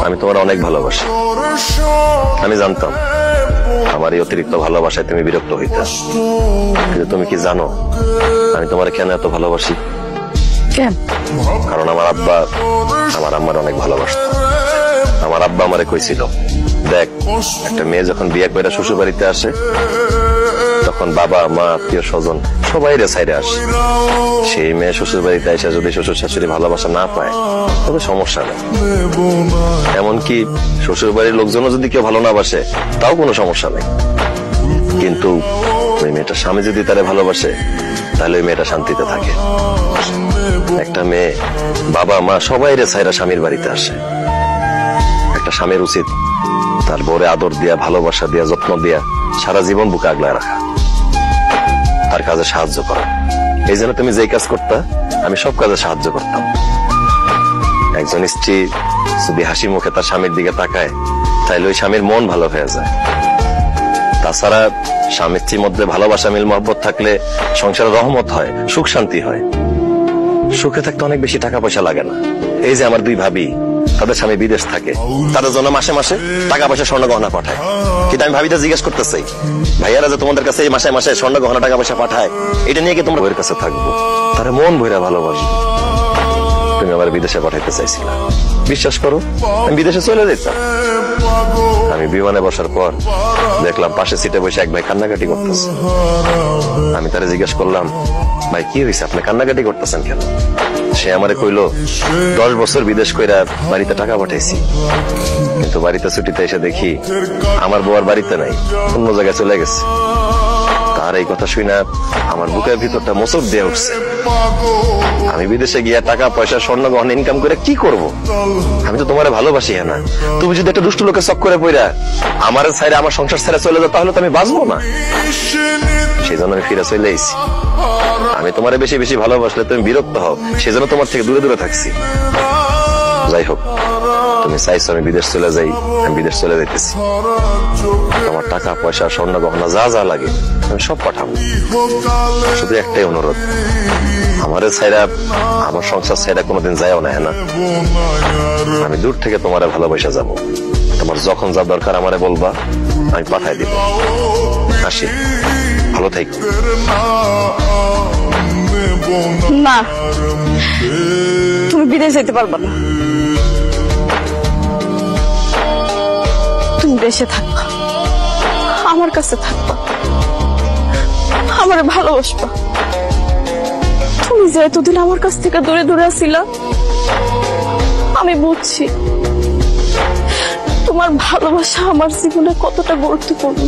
আমি তোমার অনেক ভালোবাসি। আমি জানতাম আমার এই অতিরিক্ত ভালোবাসায় তুমি বিরক্ত হইতে, কিন্তু তুমি কি জানো আমি তোমার কেন এত ভালোবাসি? কেন? কারণ আমার আব্বা আমার আম্মার অনেক ভালোবাসত। আমার আব্বা আমারে কইছিল, দেখ একটা মেয়ে যখন বিয়ে করে শ্বশুর বাড়িতে আসে তখন বাবা মা আত্মীয় স্বজন সবাই সাইডে আসে। সেই মেয়ে শ্বশুর বাড়িতে এসে যদি শ্বশুর শাশুড়ি ভালোবাসা না পায় তবে সমস্যা নেই, এমনকি শ্বশুর বাড়ির লোকজনও যদি কেউ ভালো না বাসে তাও কোনো সমস্যা নেই। কিন্তু ওই মেয়েটা স্বামী যদি তারে ভালোবাসে তাহলে ওই মেয়েটা শান্তিতে থাকে। একটা মেয়ে বাবা মা সবাই সাইরা স্বামীর বাড়িতে আসে। একটা স্বামীর উচিত তার বউরে আদর দিয়া, ভালোবাসা দিয়া, যত্ন দিয়া সারা জীবন বুকে আগলায় রাখা, তার কাজে সাহায্য করা। এই জন্য তুমি যেই কাজ করতা আমি সব কাজে সাহায্য করতাম। একজন স্ত্রী যদি হাসি মুখে তার স্বামীর দিকে তাকায় তাহলে ওই স্বামীর মন ভালো হয়ে যায়। তাছাড়া স্বামী স্ত্রীর মধ্যে ভালোবাসা, মিল মহব্বত থাকলে সংসারে রহমত হয়, সুখ শান্তি হয়। সুখে থাকতে অনেক বেশি টাকা পয়সা লাগে না। এই যে আমার দুই ভাবি, তাদের স্বামী বিদেশ থাকে, তাদের জন্য মাসে মাসে টাকা পয়সা স্বর্ণ গহনা পাঠায়। কিন্তু আমি ভাবিতে জিজ্ঞেস করতেছি, ভাইয়ারা যে তোমাদের কাছে এই মাসে মাসে স্বর্ণ গহনা টাকা পয়সা পাঠায়, এটা নিয়ে কি তোমরা বউয়ের কাছে থাকবো? তারা মন ভইরা ভালোবাসবে। তুমি আবার বিদেশে পাঠাইতে চাইছিলা, বিশ্বাস করো আমি বিদেশে চলে যেতাম। আমি বিমানে বসার পর দেখলাম পাশে সিটে বসে এক ভাই কান্নাকাটি করতেছে। আমি তারে জিজ্ঞেস করলাম, ভাই কি হয়েছে, আপনি কান্নাকাটি করতেছেন কেন? সে আমারে কইলো, 10 বছর বিদেশ কইরা বাড়িতে টাকা পাঠাইছি, কিন্তু বাড়িতে ছুটিতে এসে দেখি আমার বউ আর বাড়িতে নাই, অন্য জায়গায় চলে গেছে। তার এই কথা শুনে আমার বুকের ভিতরটা মোচড় দিয়ে উঠছে। আমি বিদেশে গিয়া টাকা পয়সা স্বর্ণ গহনা ইনকাম করে কি করব? আমি তো তোমারে ভালোবাসি। না তুমি যদি একটা দুষ্ট লোকের চক্করে পড়া আমার ছাইরে, আমার সংসার ছেড়ে চলে যাও, তাহলে তো আমি বাঁচবো না। সেই জন্য আমি ফিরে চলে এসেছি। আমি তোমারে বেশি বেশি ভালোবাসলে তুমি বিরক্ত হও, সেজন্য তোমার থেকে দূরে দূরে থাকছি। যাই হোক, তুমি চাইছো আমি বিদেশ চলে যাই, আমি বিদেশ চলে যাইতেছি। তোমার টাকা পয়সা স্বর্ণ গহনা যা যা লাগে আমি সব পাঠাবো। শুধু একটাই অনুরোধ, আমারে ছাইরা, আমার সংসার ছাইরা কোনোদিন যায়ও না। হ্যাঁ, আমি দূর থেকে তোমারে ভালোবাসা যাবো। তোমার যখন যা দরকার আমারে বলবা, আমি পাঠাই দিব। আসি, ভালো থাকো। না, তুমি বিদেশ যেতে পারবা না। তুমি দেশে থাকবা, আমার কাছে থাকবা, আমারে ভালোবাসবা। তুমি যে এতদিন আমার কাছ থেকে দূরে দূরে ছিলা, আমি বুঝছি তোমার ভালোবাসা আমার জীবনে কতটা গুরুত্বপূর্ণ।